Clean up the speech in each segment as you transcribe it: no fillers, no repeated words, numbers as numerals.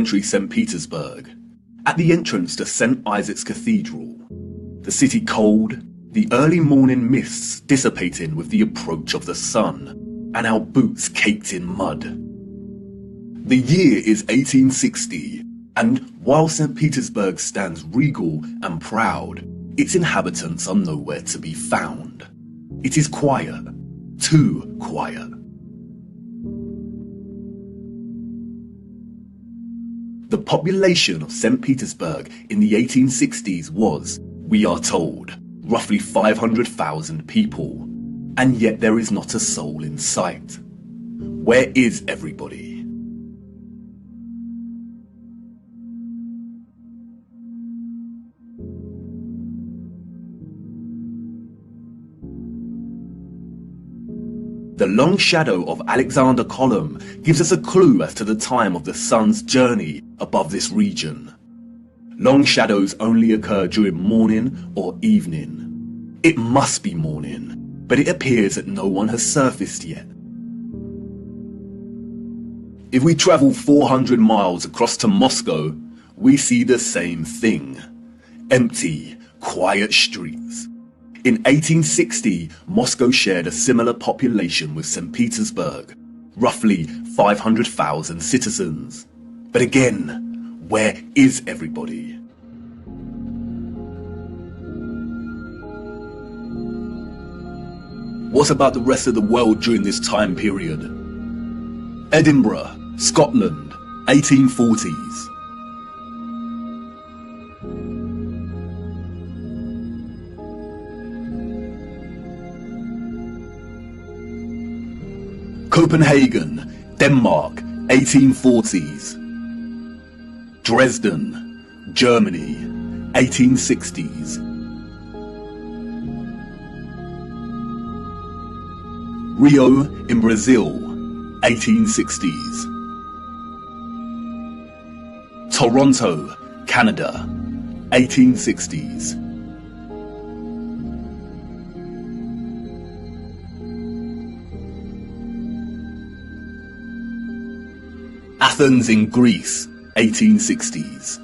century St. Petersburg, at the entrance to St. Isaac's Cathedral, the city cold, the early morning mists dissipating with the approach of the sun, and our boots caked in mud. The year is 1860, and while St. Petersburg stands regal and proud, its inhabitants are nowhere to be found. It is quiet, too quiet. The population of St. Petersburg in the 1860s was, we are told, roughly 500,000 people, and yet there is not a soul in sight. Where is everybody? The long shadow of Alexander Column gives us a clue as to the time of the sun's journey above this region. Long shadows only occur during morning or evening. It must be morning, but it appears that no one has surfaced yet. If we travel 400 miles across to Moscow, we see the same thing. Empty, quiet streets. In 1860, Moscow shared a similar population with St. Petersburg, roughly 500,000 citizens. But again, where is everybody? What about the rest of the world during this time period? Edinburgh, Scotland, 1840s. Copenhagen, Denmark, 1840s. Dresden, Germany, 1860s. Rio in Brazil, 1860s. Toronto, Canada, 1860s. Athens in Greece, 1860s.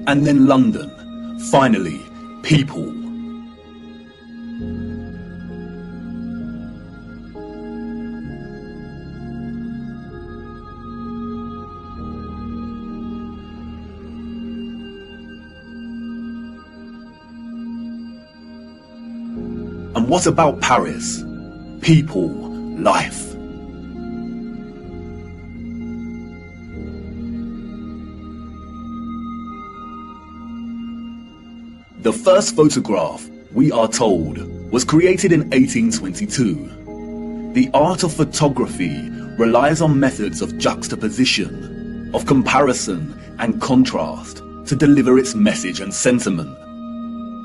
And then London, finally, people. And what about Paris? People, life. The first photograph, we are told, was created in 1822. The art of photography relies on methods of juxtaposition, of comparison and contrast to deliver its message and sentiment.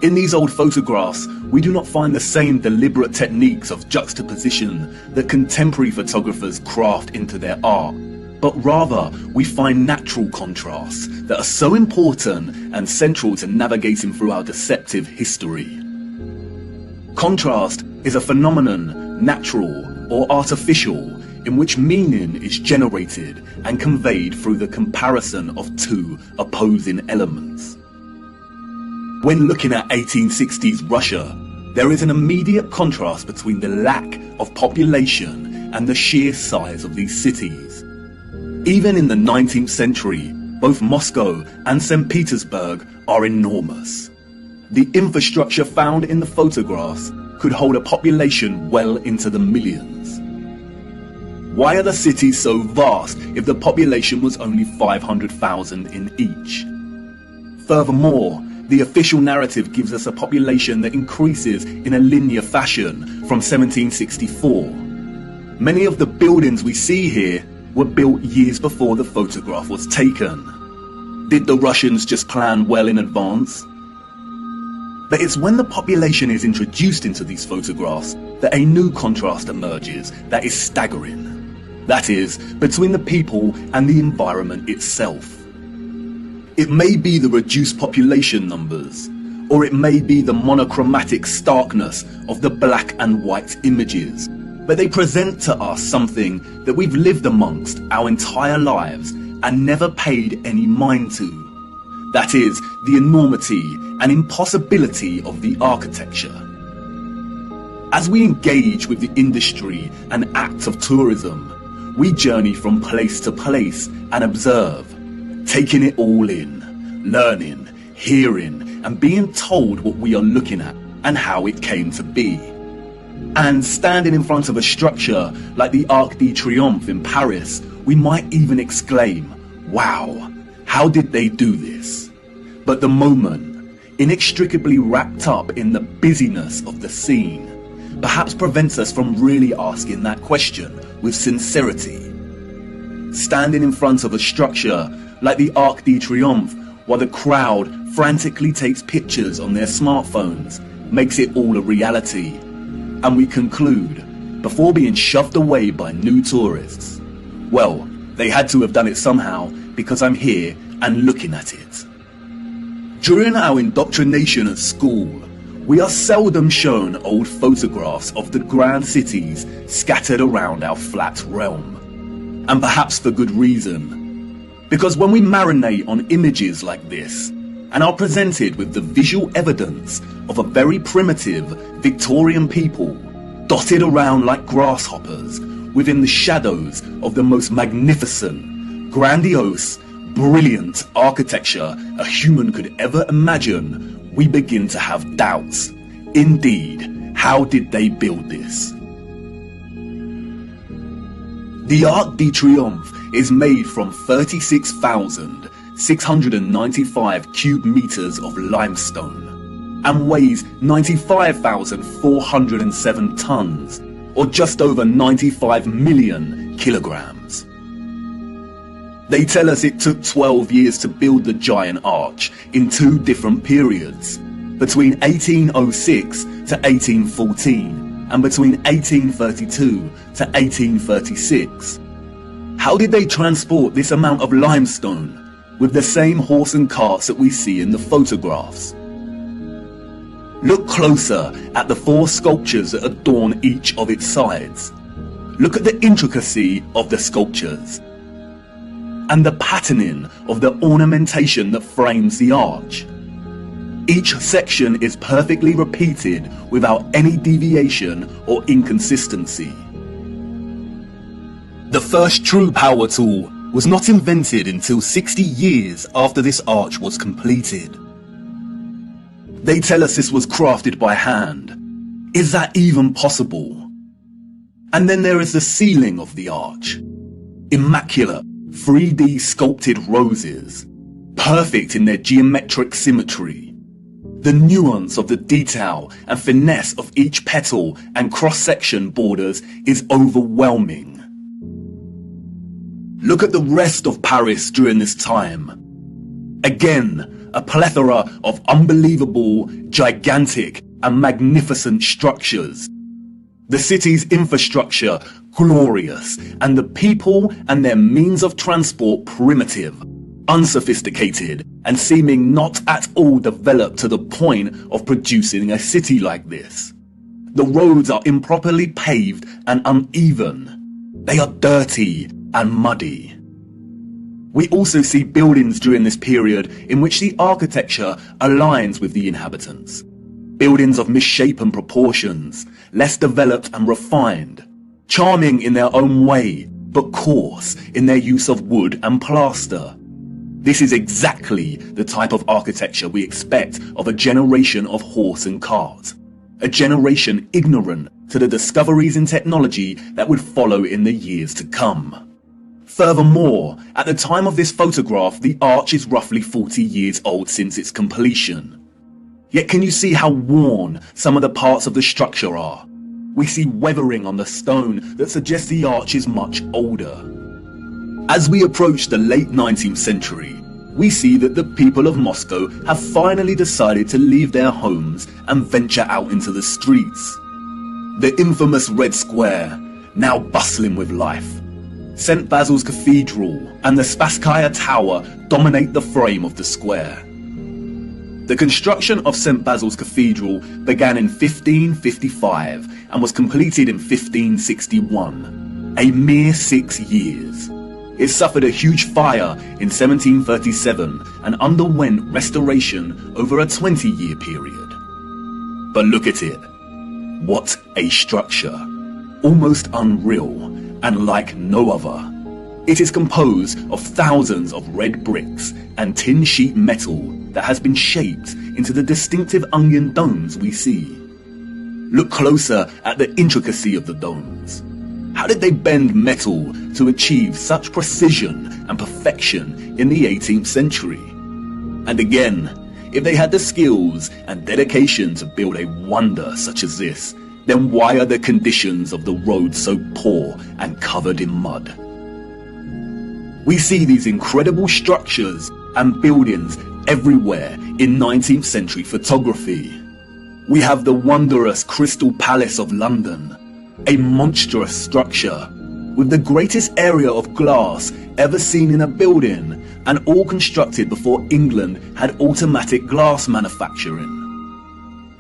In these old photographs, we do not find the same deliberate techniques of juxtaposition that contemporary photographers craft into their art, but rather we find natural contrasts that are so important and central to navigating through our deceptive history. Contrast is a phenomenon, natural or artificial, in which meaning is generated and conveyed through the comparison of two opposing elements. When looking at 1860s Russia, there is an immediate contrast between the lack of population and the sheer size of these cities. Even in the 19th century, both Moscow and St. Petersburg are enormous. The infrastructure found in the photographs could hold a population well into the millions. Why are the cities so vast if the population was only 500,000 in each? Furthermore, the official narrative gives us a population that increases in a linear fashion from 1764. Many of the buildings we see here were built years before the photograph was taken. Did the Russians just plan well in advance? But it's when the population is introduced into these photographs that a new contrast emerges that is staggering. That is, between the people and the environment itself. It may be the reduced population numbers, or it may be the monochromatic starkness of the black and white images, but they present to us something that we've lived amongst our entire lives and never paid any mind to. That is, the enormity and impossibility of the architecture. As we engage with the industry and act of tourism, we journey from place to place and observe, taking it all in, learning, hearing, and being told what we are looking at and how it came to be. And standing in front of a structure like the Arc de Triomphe in Paris, we might even exclaim, "Wow, how did they do this?" But the moment, inextricably wrapped up in the busyness of the scene, perhaps prevents us from really asking that question with sincerity. Standing in front of a structure like the Arc de Triomphe while the crowd frantically takes pictures on their smartphones makes it all a reality. And we conclude, before being shoved away by new tourists, well, they had to have done it somehow because I'm here and looking at it. During our indoctrination at school, we are seldom shown old photographs of the grand cities scattered around our flat realm. And perhaps for good reason. Because when we marinate on images like this, and are presented with the visual evidence of a very primitive Victorian people, dotted around like grasshoppers, within the shadows of the most magnificent, grandiose, brilliant architecture a human could ever imagine, we begin to have doubts. Indeed, how did they build this? The Arc de Triomphe is made from 36,695 cubic meters of limestone and weighs 95,407 tons, or just over 95 million kilograms. They tell us it took 12 years to build the giant arch in two different periods, between 1806 to 1814 and between 1832 to 1836. How did they transport this amount of limestone with the same horse and carts that we see in the photographs? Look closer at the four sculptures that adorn each of its sides. Look at the intricacy of the sculptures and the patterning of the ornamentation that frames the arch. Each section is perfectly repeated without any deviation or inconsistency. The first true power tool was not invented until 60 years after this arch was completed. They tell us this was crafted by hand. Is that even possible? And then there is the ceiling of the arch. Immaculate 3D sculpted roses, perfect in their geometric symmetry. The nuance of the detail and finesse of each petal and cross-section borders is overwhelming. Look at the rest of Paris during this time. Again, a plethora of unbelievable, gigantic and magnificent structures. The city's infrastructure glorious, and the people and their means of transport primitive, unsophisticated, and seeming not at all developed to the point of producing a city like this. The roads are improperly paved and uneven. They are dirty and muddy. We also see buildings during this period in which the architecture aligns with the inhabitants. Buildings of misshapen proportions, less developed and refined, charming in their own way, but coarse in their use of wood and plaster. This is exactly the type of architecture we expect of a generation of horse and cart. A generation ignorant to the discoveries in technology that would follow in the years to come. Furthermore, at the time of this photograph, the arch is roughly 40 years old since its completion. Yet can you see how worn some of the parts of the structure are? We see weathering on the stone that suggests the arch is much older. As we approach the late 19th century, we see that the people of Moscow have finally decided to leave their homes and venture out into the streets. The infamous Red Square, now bustling with life. St. Basil's Cathedral and the Spasskaya Tower dominate the frame of the square. The construction of St. Basil's Cathedral began in 1555 and was completed in 1561, a mere 6 years. It suffered a huge fire in 1737 and underwent restoration over a 20-year period. But look at it. What a structure. Almost unreal and like no other. It is composed of thousands of red bricks and tin sheet metal that has been shaped into the distinctive onion domes we see. Look closer at the intricacy of the domes. How did they bend metal to achieve such precision and perfection in the 18th century? And again, if they had the skills and dedication to build a wonder such as this, then why are the conditions of the road so poor and covered in mud? We see these incredible structures and buildings everywhere in 19th century photography. We have the wondrous Crystal Palace of London, a monstrous structure with the greatest area of glass ever seen in a building, and all constructed before England had automatic glass manufacturing.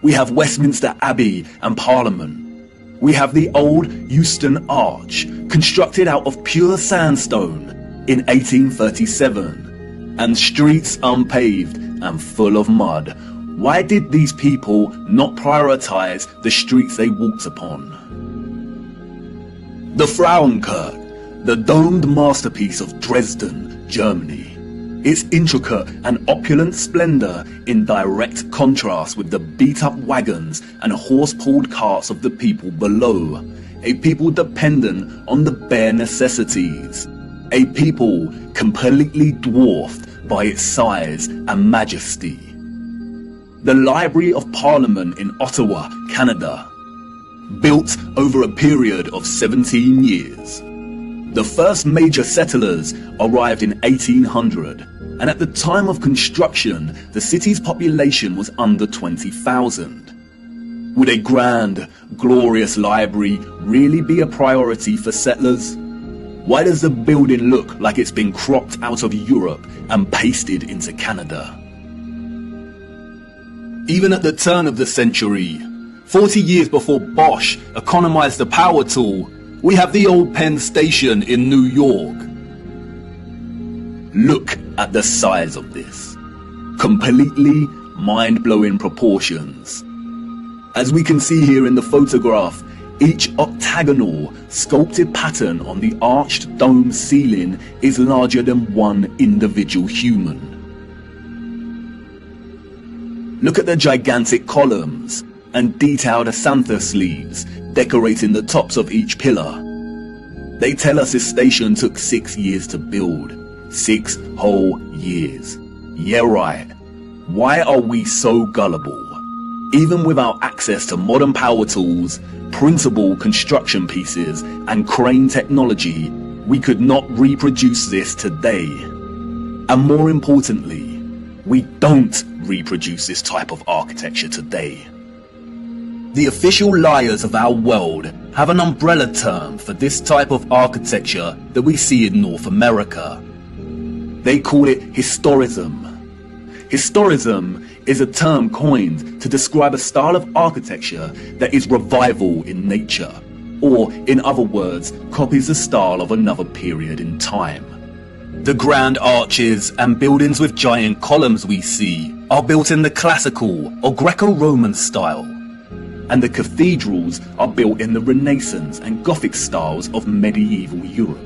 We have Westminster Abbey and Parliament. We have the old Euston Arch, constructed out of pure sandstone in 1837, and streets unpaved and full of mud. Why did these people not prioritize the streets they walked upon? The Frauenkirche, the domed masterpiece of Dresden, Germany. Its intricate and opulent splendor in direct contrast with the beat-up wagons and horse-pulled carts of the people below, a people dependent on the bare necessities, a people completely dwarfed by its size and majesty. The Library of Parliament in Ottawa, Canada, built over a period of 17 years. The first major settlers arrived in 1800, and at the time of construction, the city's population was under 20,000. Would a grand, glorious library really be a priority for settlers? Why does the building look like it's been cropped out of Europe and pasted into Canada? Even at the turn of the century, 40 years before Bosch economized the power tool, we have the old Penn Station in New York. Look at the size of this. Completely mind-blowing proportions. As we can see here in the photograph, each octagonal, sculpted pattern on the arched dome ceiling is larger than one individual human. Look at the gigantic columns and detailed acanthus sleeves decorating the tops of each pillar. They tell us this station took 6 years to build. 6 whole years. Yeah, right. Why are we so gullible? Even without access to modern power tools, printable construction pieces, and crane technology, we could not reproduce this today. And more importantly, we don't reproduce this type of architecture today. The official liars of our world have an umbrella term for this type of architecture that we see in North America. They call it historism. Historism is a term coined to describe a style of architecture that is revival in nature, or in other words, copies the style of another period in time. The grand arches and buildings with giant columns we see are built in the classical or Greco-Roman style, and the cathedrals are built in the Renaissance and Gothic styles of medieval Europe.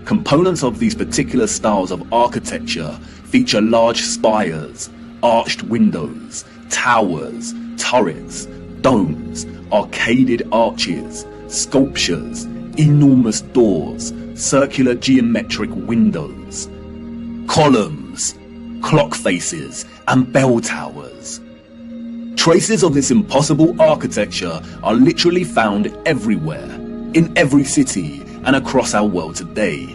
Components of these particular styles of architecture feature large spires, arched windows, towers, turrets, domes, arcaded arches, sculptures, enormous doors, circular geometric windows, columns, clock faces, and bell towers. Traces of this impossible architecture are literally found everywhere, in every city, and across our world today.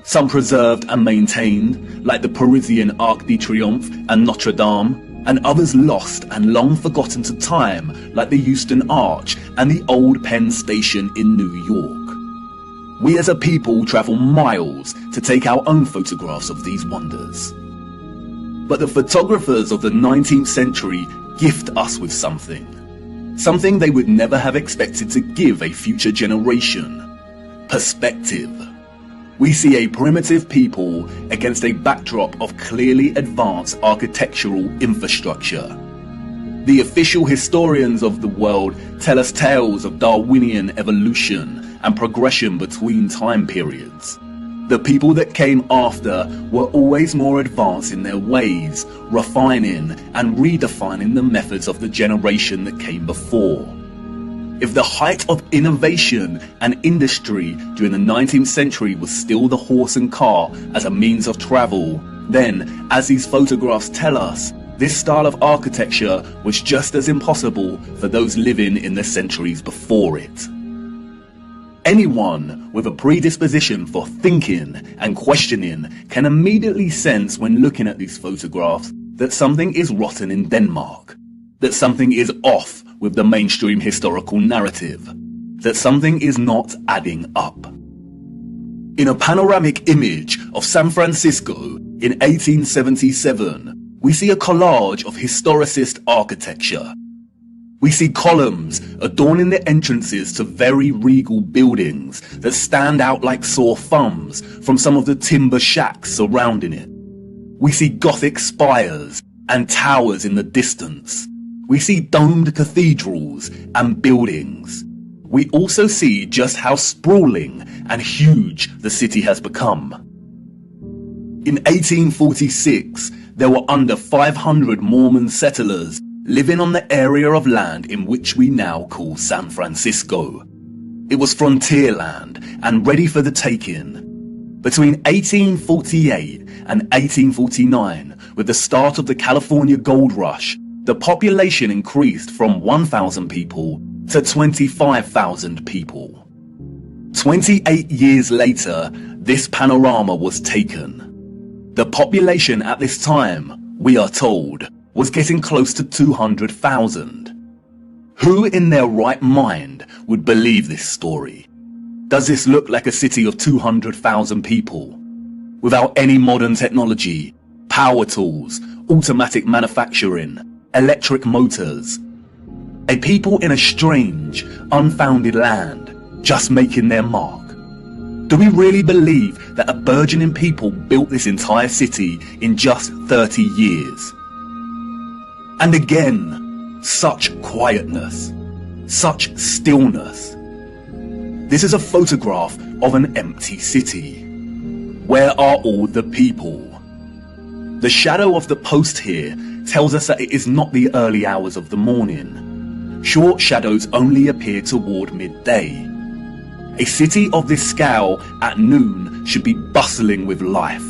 Some preserved and maintained, like the Parisian Arc de Triomphe and Notre Dame, and others lost and long forgotten to time, like the Euston Arch and the old Penn Station in New York. We as a people travel miles to take our own photographs of these wonders. But the photographers of the 19th century gift us with something they would never have expected to give a future generation: perspective. We see a primitive people against a backdrop of clearly advanced architectural infrastructure. The official historians of the world tell us tales of Darwinian evolution and progression between time periods. The people that came after were always more advanced in their ways, refining and redefining the methods of the generation that came before. If the height of innovation and industry during the 19th century was still the horse and car as a means of travel, then, as these photographs tell us, this style of architecture was just as impossible for those living in the centuries before it. Anyone with a predisposition for thinking and questioning can immediately sense when looking at these photographs that something is rotten in Denmark, that something is off with the mainstream historical narrative, that something is not adding up. In a panoramic image of San Francisco in 1877, we see a collage of historicist architecture. We see columns adorning the entrances to very regal buildings that stand out like sore thumbs from some of the timber shacks surrounding it. We see Gothic spires and towers in the distance. We see domed cathedrals and buildings. We also see just how sprawling and huge the city has become. In 1846, there were under 500 Mormon settlers living on the area of land in which we now call San Francisco. It was frontier land and ready for the taking. Between 1848 and 1849, with the start of the California gold rush, the population increased from 1,000 people to 25,000 people. 28 years later, this panorama was taken. The population at this time, we are told, was getting close to 200,000. Who in their right mind would believe this story? Does this look like a city of 200,000 people? Without any modern technology, power tools, automatic manufacturing, electric motors. A people in a strange, unfounded land, just making their mark. Do we really believe that a burgeoning people built this entire city in just 30 years? And again, such quietness, such stillness. This is a photograph of an empty city. Where are all the people? The shadow of the post here tells us that it is not the early hours of the morning. Short shadows only appear toward midday. A city of this scale at noon should be bustling with life.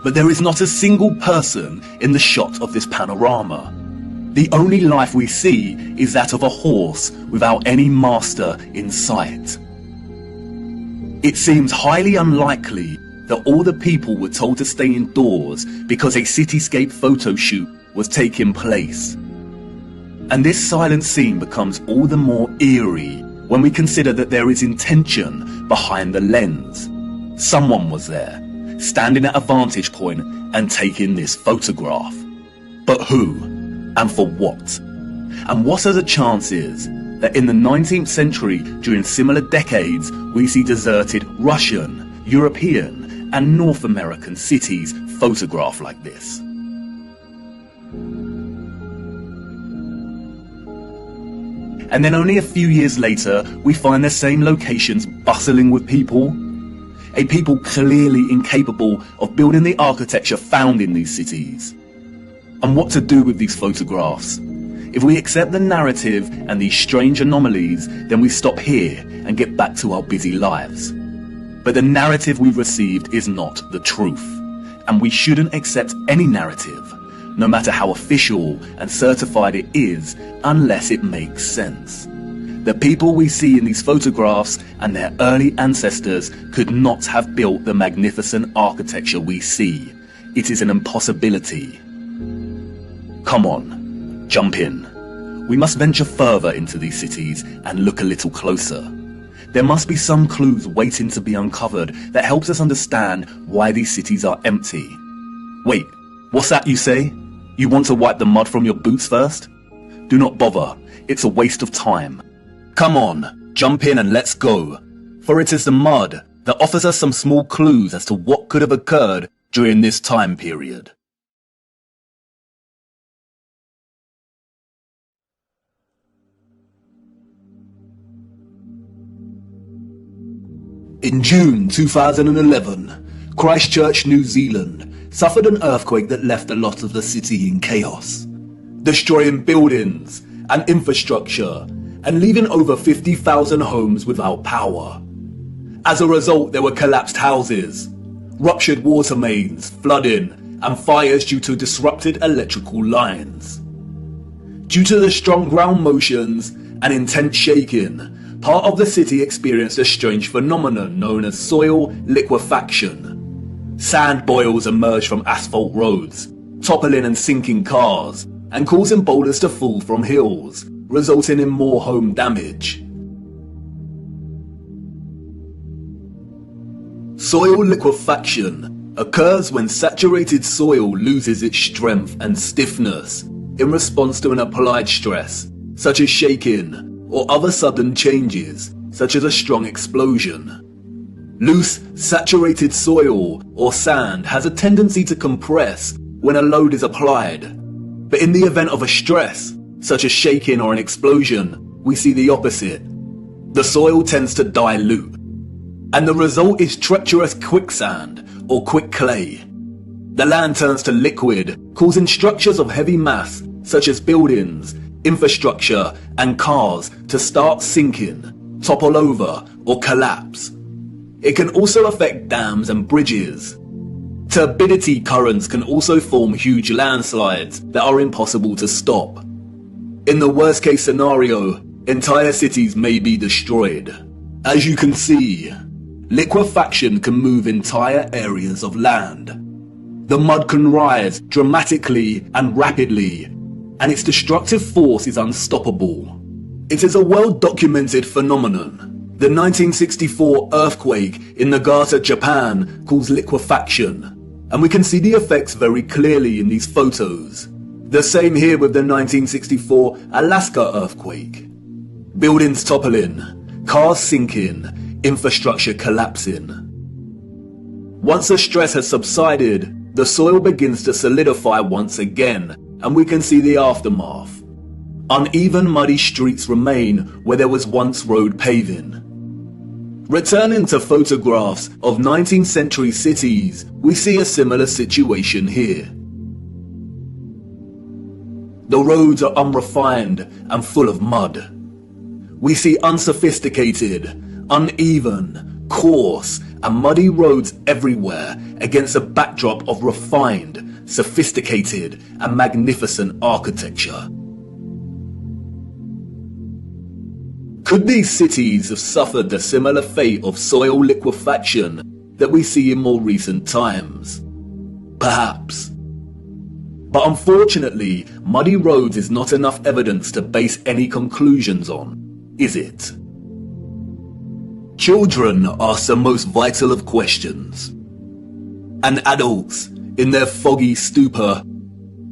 But there is not a single person in the shot of this panorama. The only life we see is that of a horse without any master in sight. It seems highly unlikely that all the people were told to stay indoors because a cityscape photo shoot was taking place. And this silent scene becomes all the more eerie when we consider that there is intention behind the lens. Someone was there, standing at a vantage point and taking this photograph. But who? And for what? And what are the chances that in the 19th century, during similar decades, we see deserted Russian, European, and North American cities photographed like this? And then only a few years later, we find the same locations bustling with people. A people clearly incapable of building the architecture found in these cities. And what to do with these photographs? If we accept the narrative and these strange anomalies, then we stop here and get back to our busy lives. But the narrative we've received is not the truth. And we shouldn't accept any narrative, no matter how official and certified it is, unless it makes sense. The people we see in these photographs and their early ancestors could not have built the magnificent architecture we see. It is an impossibility. Come on, jump in. We must venture further into these cities and look a little closer. there must be some clues waiting to be uncovered that helps us understand why these cities are empty. Wait, what's that you say? You want to wipe the mud from your boots first? Do not bother, it's a waste of time. Come on, jump in and let's go. For it is the mud that offers us some small clues as to what could have occurred during this time period. In June 2011, Christchurch, New Zealand, suffered an earthquake that left a lot of the city in chaos, destroying buildings and infrastructure and leaving over 50,000 homes without power. As a result, there were collapsed houses, ruptured water mains, flooding, and fires due to disrupted electrical lines. Due to the strong ground motions and intense shaking, part of the city experienced a strange phenomenon known as soil liquefaction. Sand boils emerged from asphalt roads, toppling and sinking cars, and causing boulders to fall from hills, resulting in more home damage. Soil liquefaction occurs when saturated soil loses its strength and stiffness in response to an applied stress, such as shaking, or other sudden changes, such as a strong explosion. Loose, saturated soil or sand has a tendency to compress when a load is applied. But in the event of a stress, such as shaking or an explosion, we see the opposite. The soil tends to dilute, and the result is treacherous quicksand or quick clay. The land turns to liquid, causing structures of heavy mass, such as buildings, infrastructure and cars to start sinking, topple over or collapse. It can also affect dams and bridges. Turbidity currents can also form huge landslides that are impossible to stop. In the worst case scenario, entire cities may be destroyed. As you can see, liquefaction can move entire areas of land. The mud can rise dramatically and rapidly, and its destructive force is unstoppable. It is a well-documented phenomenon. The 1964 earthquake in Nagata, Japan caused liquefaction, and we can see the effects very clearly in these photos. The same here with the 1964 Alaska earthquake. Buildings toppling, cars sinking, infrastructure collapsing. Once the stress has subsided, the soil begins to solidify once again, and we can see the aftermath. Uneven muddy streets remain where there was once road paving. Returning to photographs of 19th century cities, we see a similar situation here. The roads are unrefined and full of mud. We see unsophisticated, uneven, coarse and muddy roads everywhere against a backdrop of refined, sophisticated and magnificent architecture. Could these cities have suffered the similar fate of soil liquefaction that we see in more recent times? Perhaps. But unfortunately, muddy roads is not enough evidence to base any conclusions on, is it? Children ask the most vital of questions, and adults, in their foggy stupor,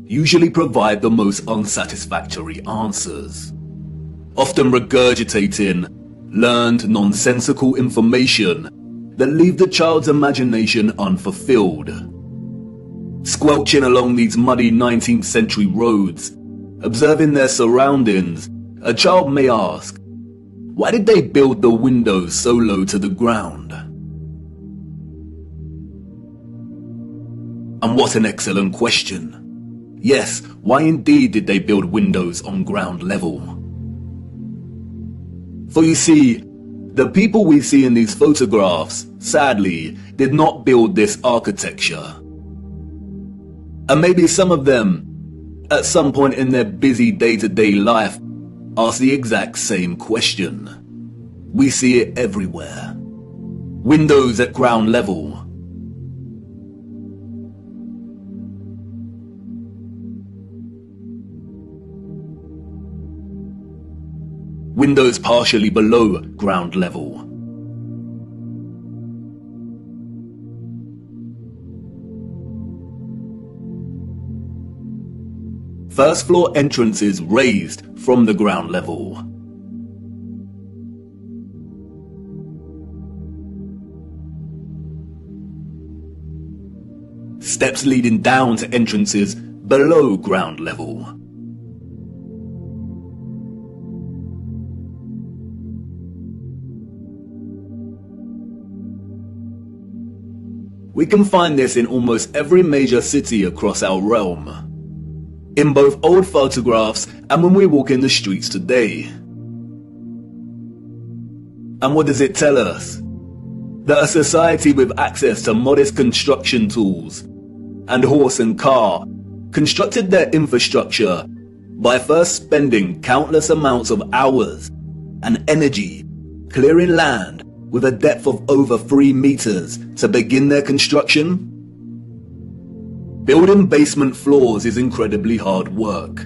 usually provide the most unsatisfactory answers, often regurgitating learned nonsensical information that leave the child's imagination unfulfilled. Squelching along these muddy 19th century roads, observing their surroundings, a child may ask, why did they build the windows so low to the ground? And what an excellent question. Yes, why indeed did they build windows on ground level? For you see, the people we see in these photographs, sadly, did not build this architecture. And maybe some of them, at some point in their busy day-to-day life, ask the exact same question. We see it everywhere. Windows at ground level. Windows partially below ground level. first floor entrances raised from the ground level. Steps leading down to entrances below ground level. We can find this in almost every major city across our realm, in both old photographs and when we walk in the streets today. And what does it tell us? That a society with access to modest construction tools and horse and car constructed their infrastructure by first spending countless amounts of hours and energy clearing land with a depth of over 3 meters to begin their construction? Building basement floors is incredibly hard work.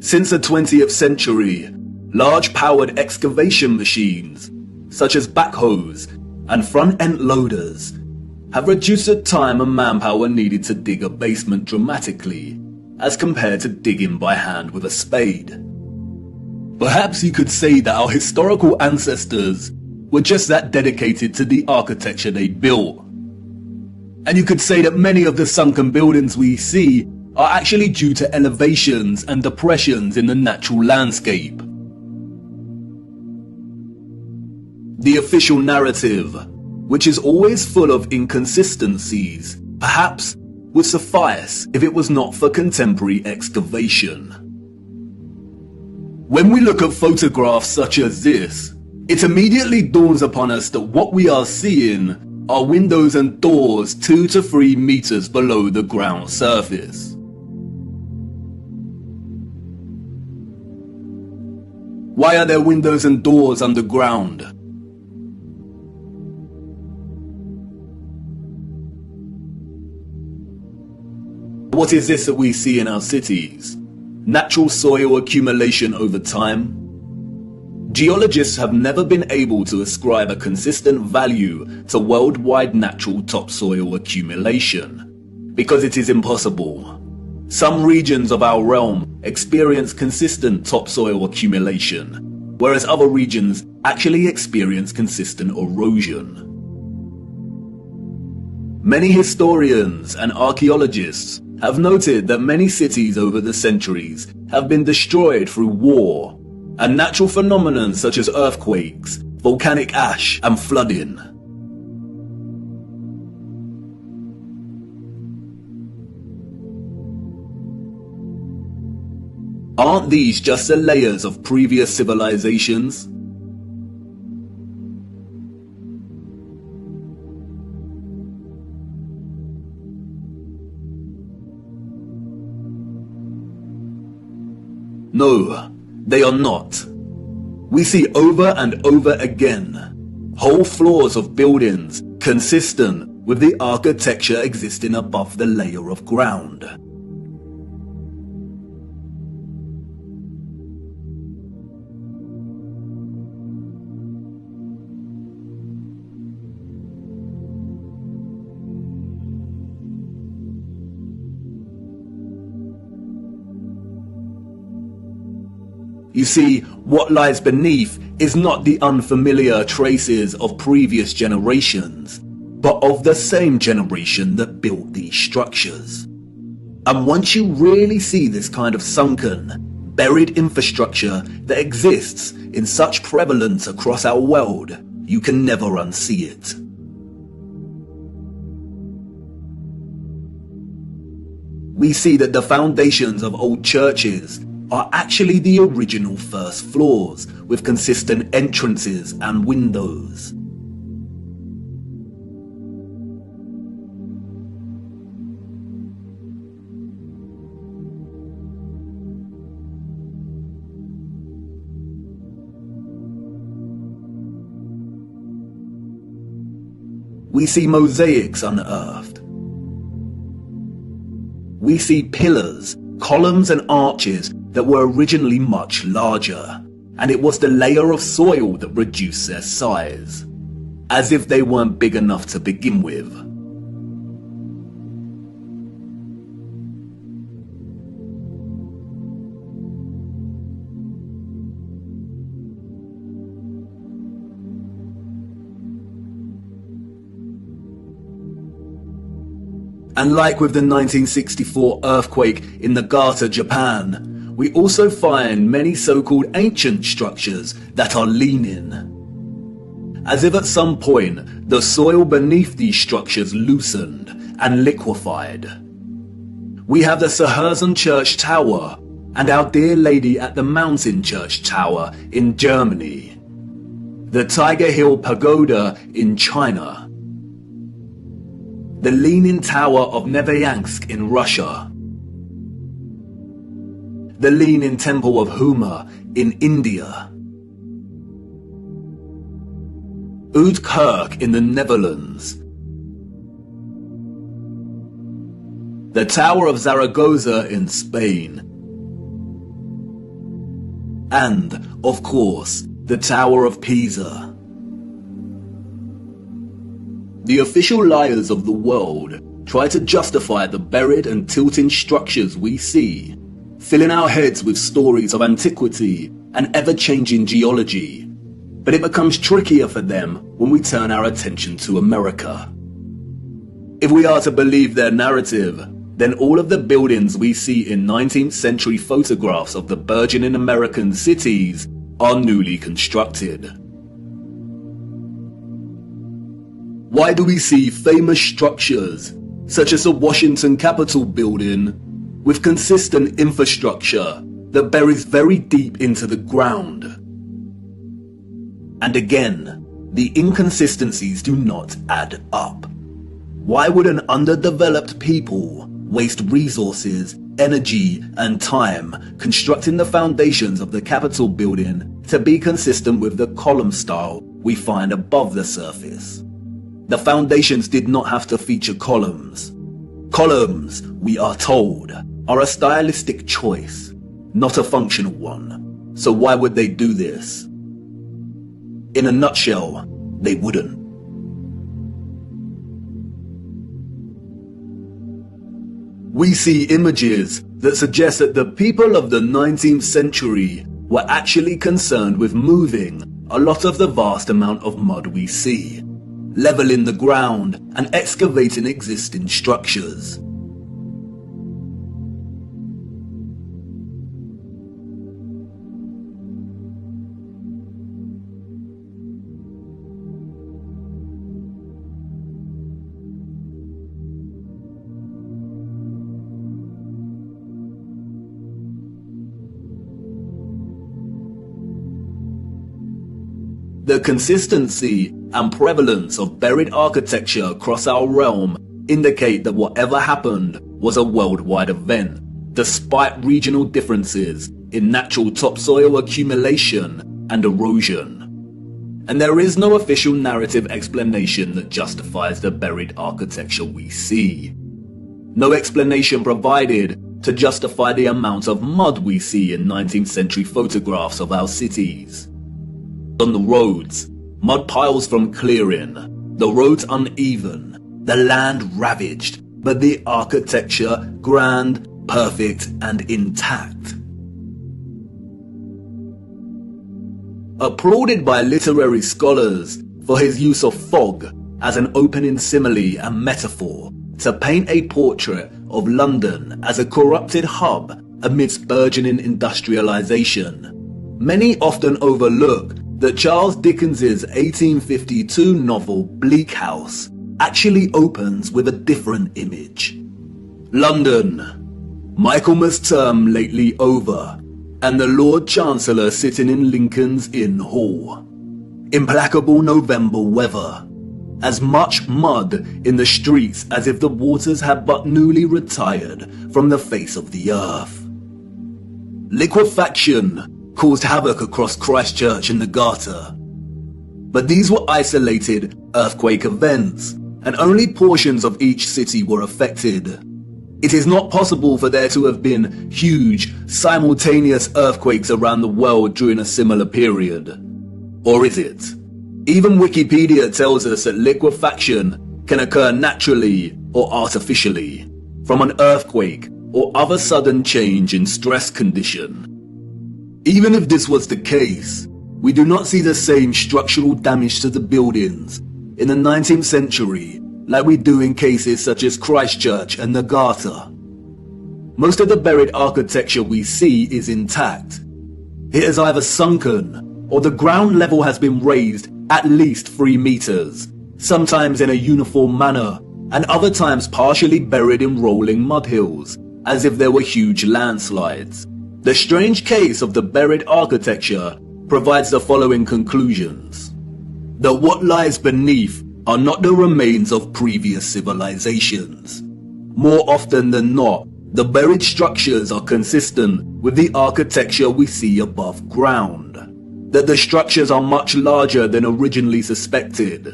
Since the 20th century, large powered excavation machines, such as backhoes and front-end loaders, have reduced the time and manpower needed to dig a basement dramatically, as compared to digging by hand with a spade. Perhaps you could say that our historical ancestors were just that dedicated to the architecture they built. And you could say that many of the sunken buildings we see are actually due to elevations and depressions in the natural landscape. The official narrative, which is always full of inconsistencies, perhaps would suffice if it was not for contemporary excavation. When we look at photographs such as this, it immediately dawns upon us that what we are seeing are windows and doors 2 to 3 meters below the ground surface. Why are there windows and doors underground? What is this that we see in our cities? Natural soil accumulation over time? Geologists have never been able to ascribe a consistent value to worldwide natural topsoil accumulation, because it is impossible. Some regions of our realm experience consistent topsoil accumulation, whereas other regions actually experience consistent erosion. Many historians and archaeologists have noted that many cities over the centuries have been destroyed through war, and natural phenomena such as earthquakes, volcanic ash, and flooding. Aren't these just the layers of previous civilizations? No, they are not. We see over and over again whole floors of buildings consistent with the architecture existing above the layer of ground. You see, what lies beneath is not the unfamiliar traces of previous generations, but of the same generation that built these structures. And once you really see this kind of sunken, buried infrastructure that exists in such prevalence across our world, you can never unsee it. We see that the foundations of old churches are actually the original first floors with consistent entrances and windows. We see mosaics unearthed. We see pillars, columns and arches that were originally much larger, and it was the layer of soil that reduced their size, as if they weren't big enough to begin with. And like with the 1964 earthquake in Nagata, Japan, we also find many so-called ancient structures that are leaning. As if at some point, the soil beneath these structures loosened and liquefied. We have the Sahersen Church Tower and Our Dear Lady at the Mountain Church Tower in Germany, the Tiger Hill Pagoda in China, the Leaning Tower of Neveyansk in Russia, the Leaning Temple of Huma in India, Oudkerk in the Netherlands, the Tower of Zaragoza in Spain, and, of course, the Tower of Pisa. The official liars of the world try to justify the buried and tilting structures we see, filling our heads with stories of antiquity and ever-changing geology. But it becomes trickier for them when we turn our attention to America. If we are to believe their narrative, then all of the buildings we see in 19th century photographs of the burgeoning American cities are newly constructed. Why do we see famous structures, such as the Washington Capitol building, with consistent infrastructure that buries very deep into the ground? And again, the inconsistencies do not add up. Why would an underdeveloped people waste resources, energy, and time constructing the foundations of the Capitol building to be consistent with the column style we find above the surface? The foundations did not have to feature columns. Columns, we are told, are a stylistic choice, not a functional one. So why would they do this? In a nutshell, they wouldn't. We see images that suggest that the people of the 19th century were actually concerned with moving a lot of the vast amount of mud we see, leveling the ground and excavating existing structures. The consistency and prevalence of buried architecture across our realm indicate that whatever happened was a worldwide event, despite regional differences in natural topsoil accumulation and erosion. And there is no official narrative explanation that justifies the buried architecture we see. No explanation provided to justify the amount of mud we see in 19th century photographs of our cities. On the roads, mud piles from clearing, the roads uneven, the land ravaged, but the architecture grand, perfect, and intact. Applauded by literary scholars for his use of fog as an opening simile and metaphor to paint a portrait of London as a corrupted hub amidst burgeoning industrialization, many often overlook that Charles Dickens's 1852 novel Bleak House actually opens with a different image. London, Michaelmas term lately over, and the Lord Chancellor sitting in Lincoln's Inn Hall. Implacable November weather, as much mud in the streets as if the waters had but newly retired from the face of the earth. Liquefaction caused havoc across Christchurch and Nagata. But these were isolated earthquake events, and only portions of each city were affected. It is not possible for there to have been huge, simultaneous earthquakes around the world during a similar period. Or is it? Even Wikipedia tells us that liquefaction can occur naturally or artificially, from an earthquake or other sudden change in stress condition. Even if this was the case, we do not see the same structural damage to the buildings in the 19th century like we do in cases such as Christchurch and Nagata. Most of the buried architecture we see is intact. It is either sunken, or the ground level has been raised at least 3 meters, sometimes in a uniform manner, and other times partially buried in rolling mud hills, as if there were huge landslides. The strange case of the buried architecture provides the following conclusions: that what lies beneath are not the remains of previous civilizations. More often than not, the buried structures are consistent with the architecture we see above ground, that the structures are much larger than originally suspected,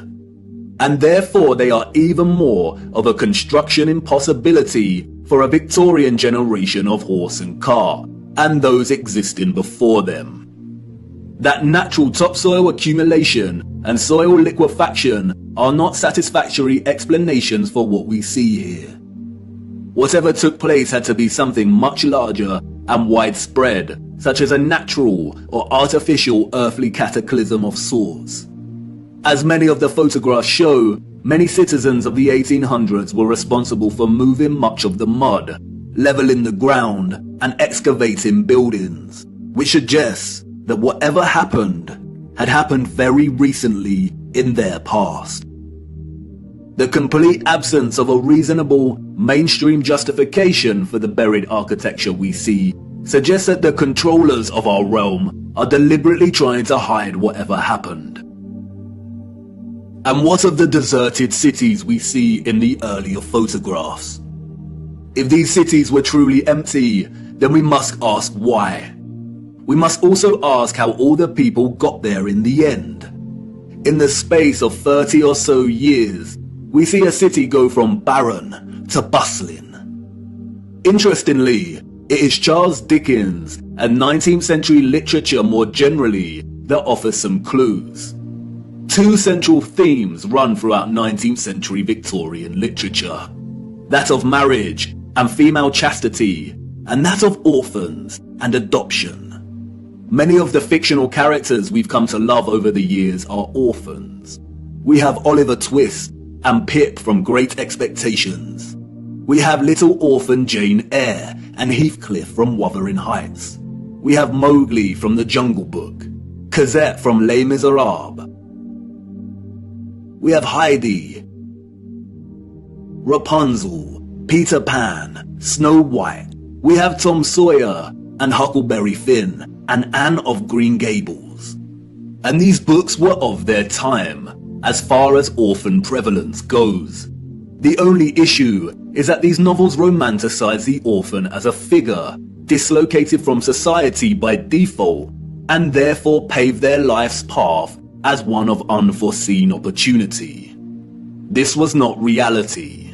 and therefore they are even more of a construction impossibility for a Victorian generation of horse and car, and those existing before them. That natural topsoil accumulation and soil liquefaction are not satisfactory explanations for what we see here. Whatever took place had to be something much larger and widespread, such as a natural or artificial earthly cataclysm of sorts. As many of the photographs show, many citizens of the 1800s were responsible for moving much of the mud, leveling the ground, and excavating buildings, which suggests that whatever happened had happened very recently in their past. The complete absence of a reasonable, mainstream justification for the buried architecture we see suggests that the controllers of our realm are deliberately trying to hide whatever happened. And what of the deserted cities we see in the earlier photographs? If these cities were truly empty, then we must ask why. We must also ask how all the people got there in the end. In the space of 30 or so years, we see a city go from barren to bustling. Interestingly, it is Charles Dickens and 19th century literature more generally that offers some clues. 2 central themes run throughout 19th century Victorian literature: that of marriage and female chastity, and that of orphans and adoption. Many of the fictional characters we've come to love over the years are orphans. We have Oliver Twist and Pip from Great Expectations. We have little orphan Jane Eyre and Heathcliff from Wuthering Heights. We have Mowgli from The Jungle Book, Cosette from Les Miserables. We have Heidi, Rapunzel, Peter Pan, Snow White. We have Tom Sawyer and Huckleberry Finn and Anne of Green Gables. And these books were of their time, as far as orphan prevalence goes. The only issue is that these novels romanticize the orphan as a figure dislocated from society by default, and therefore pave their life's path as one of unforeseen opportunity. This was not reality.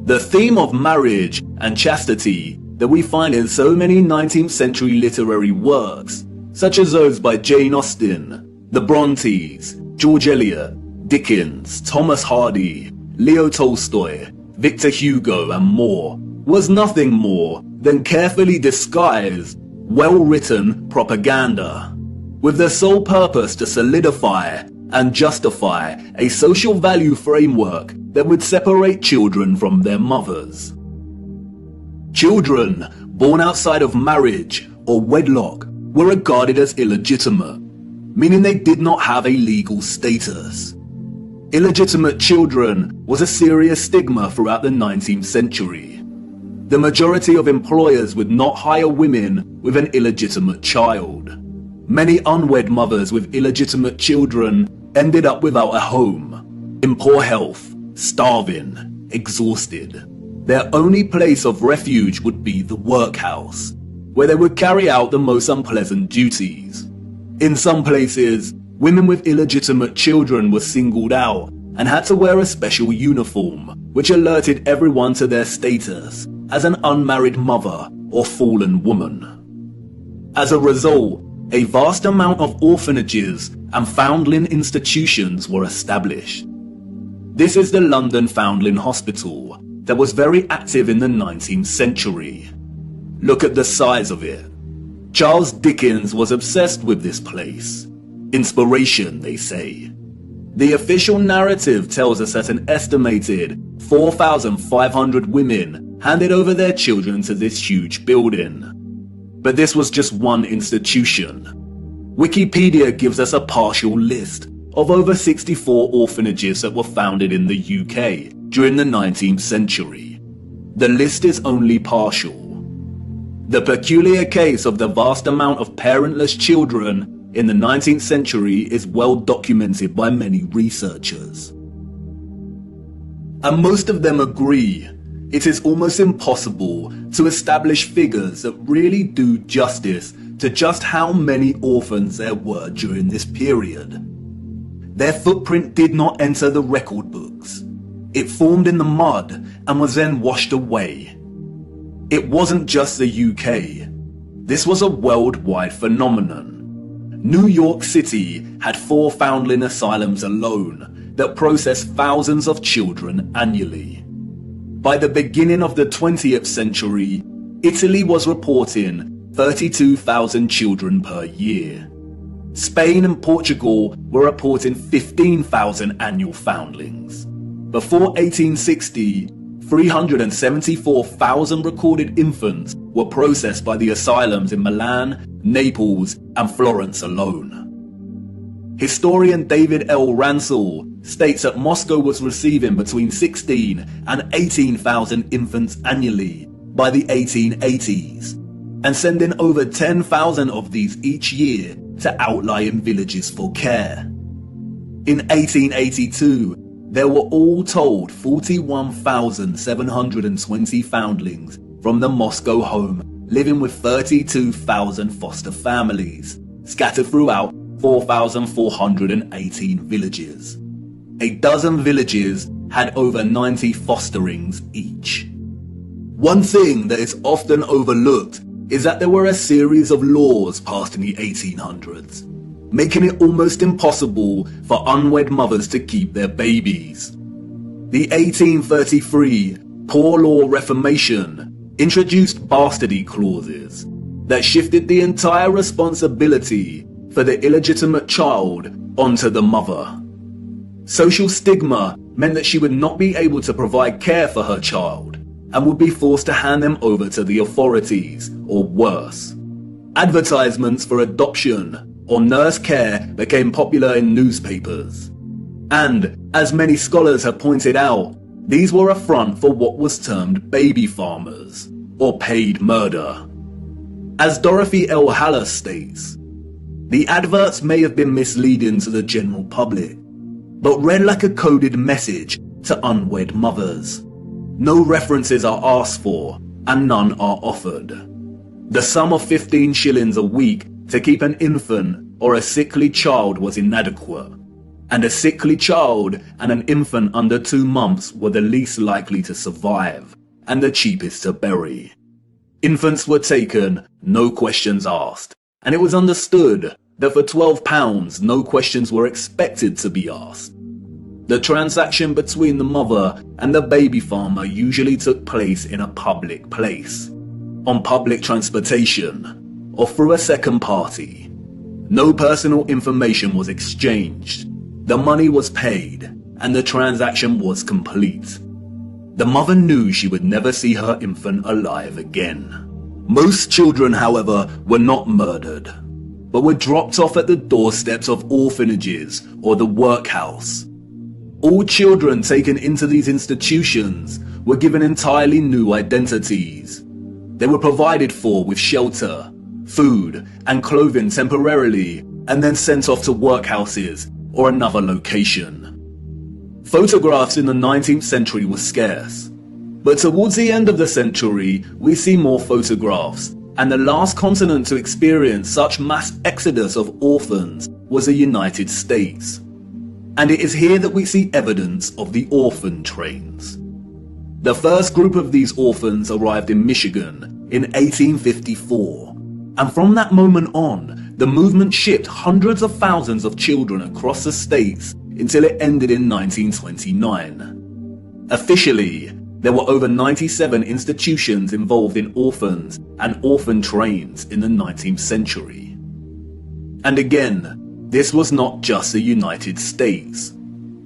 The theme of marriage and chastity that we find in so many 19th century literary works, such as those by Jane Austen, the Brontes, George Eliot, Dickens, Thomas Hardy, Leo Tolstoy, Victor Hugo, and more, was nothing more than carefully disguised, well-written propaganda, with the sole purpose to solidify and justify a social value framework that would separate children from their mothers. Children born outside of marriage or wedlock were regarded as illegitimate, meaning they did not have a legal status. Illegitimate children was a serious stigma throughout the 19th century. The majority of employers would not hire women with an illegitimate child. Many unwed mothers with illegitimate children ended up without a home, in poor health, starving, exhausted. Their only place of refuge would be the workhouse, where they would carry out the most unpleasant duties. In some places, women with illegitimate children were singled out and had to wear a special uniform, which alerted everyone to their status as an unmarried mother or fallen woman. As a result, a vast amount of orphanages and foundling institutions were established. This is the London Foundling Hospital that was very active in the 19th century. Look at the size of it. Charles Dickens was obsessed with this place. Inspiration, they say. The official narrative tells us that an estimated 4,500 women handed over their children to this huge building. But this was just one institution. Wikipedia gives us a partial list of over 64 orphanages that were founded in the UK during the 19th century. The list is only partial. The peculiar case of the vast amount of parentless children in the 19th century is well documented by many researchers. And most of them agree it is almost impossible to establish figures that really do justice to just how many orphans there were during this period. Their footprint did not enter the record books. It formed in the mud and was then washed away. It wasn't just the UK. This was a worldwide phenomenon. New York City had 4 foundling asylums alone that processed thousands of children annually. By the beginning of the 20th century, Italy was reporting 32,000 children per year. Spain and Portugal were reporting 15,000 annual foundlings. Before 1860, 374,000 recorded infants were processed by the asylums in Milan, Naples, and Florence alone. Historian David L. Ransell states that Moscow was receiving between 16 and 18,000 infants annually by the 1880s, and sending over 10,000 of these each year to outlying villages for care. In 1882, there were all told 41,720 foundlings from the Moscow home living with 32,000 foster families, scattered throughout 4,418 villages. A dozen villages had over 90 fosterings each. One thing that is often overlooked is that there were a series of laws passed in the 1800s, making it almost impossible for unwed mothers to keep their babies. The 1833 Poor Law Reformation introduced bastardy clauses that shifted the entire responsibility for the illegitimate child onto the mother. Social stigma meant that she would not be able to provide care for her child and would be forced to hand them over to the authorities, or worse. Advertisements for adoption or nurse care became popular in newspapers. And, as many scholars have pointed out, these were a front for what was termed baby farmers, or paid murder. As Dorothy L. Haller states, the adverts may have been misleading to the general public, but read like a coded message to unwed mothers. No references are asked for, and none are offered. The sum of 15 shillings a week to keep an infant or a sickly child was inadequate, and a sickly child and an infant under 2 months were the least likely to survive, and the cheapest to bury. Infants were taken, no questions asked, and it was understood that for £12 no questions were expected to be asked. The transaction between the mother and the baby farmer usually took place in a public place, on public transportation, or through a second party. No personal information was exchanged. The money was paid, and the transaction was complete. The mother knew she would never see her infant alive again. Most children, however, were not murdered, but were dropped off at the doorsteps of orphanages or the workhouse. All children taken into these institutions were given entirely new identities. They were provided for with shelter, food, and clothing temporarily, and then sent off to workhouses or another location. Photographs in the 19th century were scarce, but towards the end of the century we see more photographs, and the last continent to experience such mass exodus of orphans was the United States. And it is here that we see evidence of the orphan trains. The first group of these orphans arrived in Michigan in 1854, and from that moment on, the movement shipped hundreds of thousands of children across the states until it ended in 1929. Officially, there were over 97 institutions involved in orphans and orphan trains in the 19th century. And again, this was not just the United States.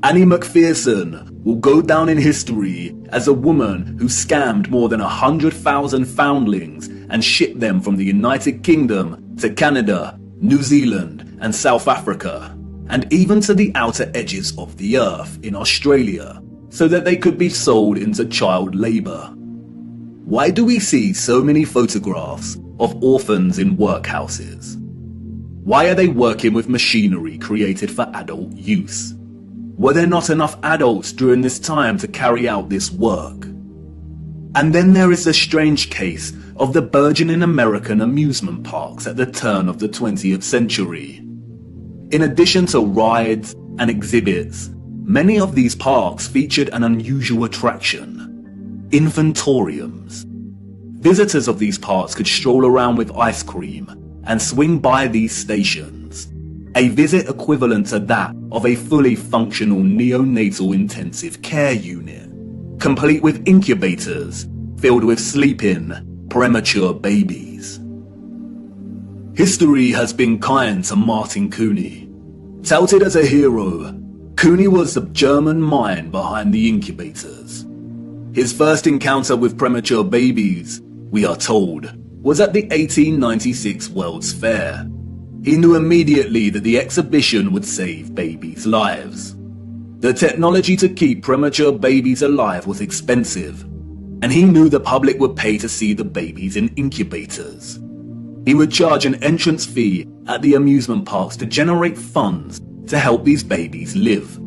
Annie McPherson will go down in history as a woman who scammed more than 100,000 foundlings and shipped them from the United Kingdom to Canada, New Zealand and South Africa, and even to the outer edges of the earth in Australia, so that they could be sold into child labour. Why do we see so many photographs of orphans in workhouses? Why are they working with machinery created for adult use? Were there not enough adults during this time to carry out this work? And then there is the strange case of the burgeoning American amusement parks at the turn of the 20th century. In addition to rides and exhibits, many of these parks featured an unusual attraction: infantoriums. Visitors of these parks could stroll around with ice cream and swing by these stations, a visit equivalent to that of a fully functional neonatal intensive care unit, complete with incubators filled with sleeping, premature babies. History has been kind to Martin Cooney. Touted as a hero, Cooney was the German mind behind the incubators. His first encounter with premature babies, we are told, was at the 1896 World's Fair. He knew immediately that the exhibition would save babies' lives. The technology to keep premature babies alive was expensive, and he knew the public would pay to see the babies in incubators. He would charge an entrance fee at the amusement parks to generate funds to help these babies live.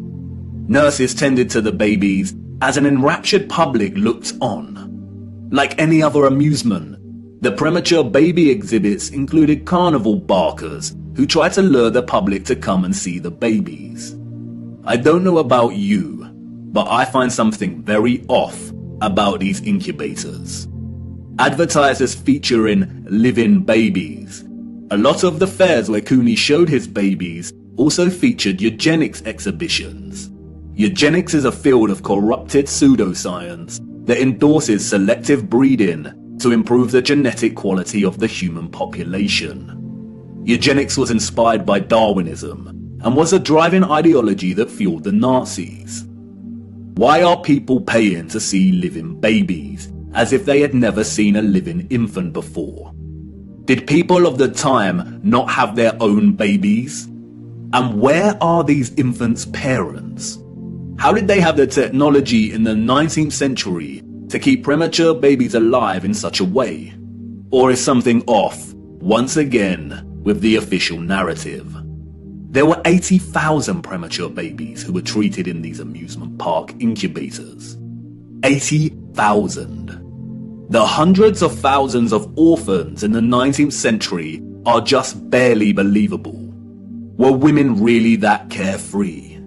Nurses tended to the babies as an enraptured public looked on. Like any other amusement, the premature baby exhibits included carnival barkers who tried to lure the public to come and see the babies. I don't know about you, but I find something very off about these incubators. Advertisers featuring living babies. A lot of the fairs where Cooney showed his babies also featured eugenics exhibitions. Eugenics is a field of corrupted pseudoscience that endorses selective breeding to improve the genetic quality of the human population. Eugenics was inspired by Darwinism and was a driving ideology that fueled the Nazis. Why are people paying to see living babies as if they had never seen a living infant before? Did people of the time not have their own babies? And where are these infants' parents? How did they have the technology in the 19th century to keep premature babies alive in such a way? Or is something off, once again, with the official narrative? There were 80,000 premature babies who were treated in these amusement park incubators. 80,000. The hundreds of thousands of orphans in the 19th century are just barely believable. Were women really that carefree?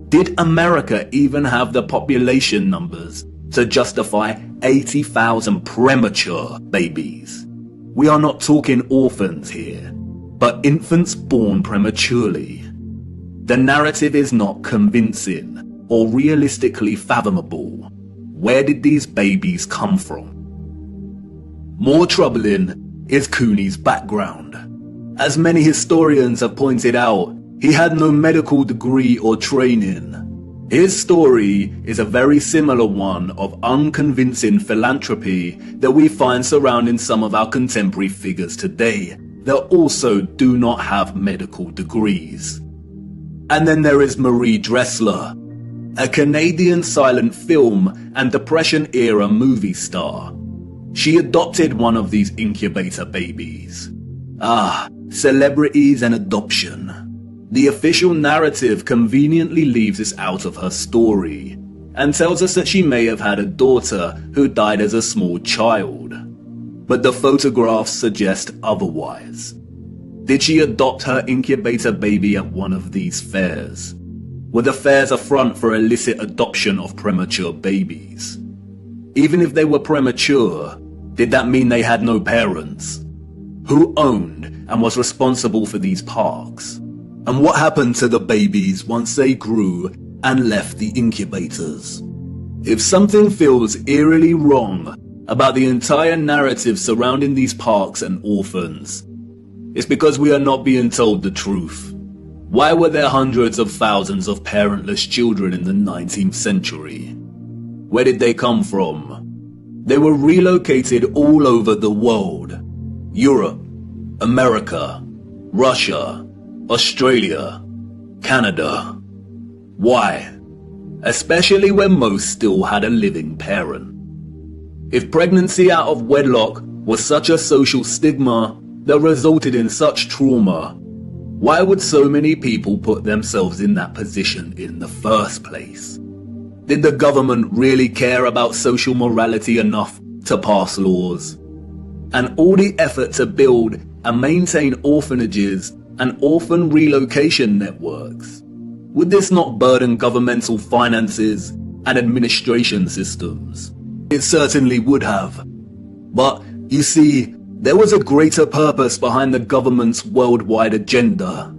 Did America even have the population numbers to justify 80,000 premature babies? We are not talking orphans here, but infants born prematurely. The narrative is not convincing or realistically fathomable. Where did these babies come from? More troubling is Cooney's background. As many historians have pointed out, he had no medical degree or training. His story is a very similar one of unconvincing philanthropy that we find surrounding some of our contemporary figures today that also do not have medical degrees. And then there is Marie Dressler, a Canadian silent film and Depression-era movie star. She adopted one of these incubator babies. Celebrities and adoption. The official narrative conveniently leaves this out of her story and tells us that she may have had a daughter who died as a small child. But the photographs suggest otherwise. Did she adopt her incubator baby at one of these fairs? Were the fairs a front for illicit adoption of premature babies? Even if they were premature, did that mean they had no parents? Who owned and was responsible for these parks? And what happened to the babies once they grew and left the incubators? If something feels eerily wrong about the entire narrative surrounding these parks and orphans, it's because we are not being told the truth. Why were there hundreds of thousands of parentless children in the 19th century? Where did they come from? They were relocated all over the world. Europe, America, Russia, Australia, Canada. Why? Especially when most still had a living parent. If pregnancy out of wedlock was such a social stigma that resulted in such trauma, why would so many people put themselves in that position in the first place? Did the government really care about social morality enough to pass laws? And all the effort to build and maintain orphanages and orphan relocation networks, would this not burden governmental finances and administration systems? It certainly would have. But, you see, there was a greater purpose behind the government's worldwide agenda.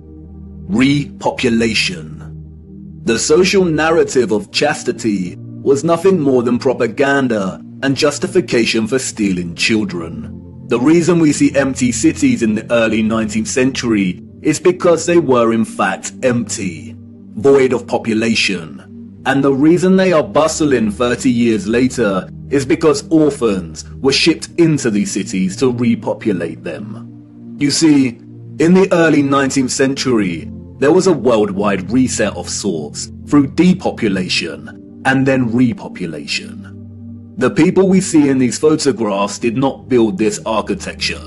Repopulation. The social narrative of chastity was nothing more than propaganda and justification for stealing children. The reason we see empty cities in the early 19th century is because they were in fact empty, void of population. And the reason they are bustling 30 years later is because orphans were shipped into these cities to repopulate them. You see, in the early 19th century, there was a worldwide reset of sorts through depopulation and then repopulation. The people we see in these photographs did not build this architecture.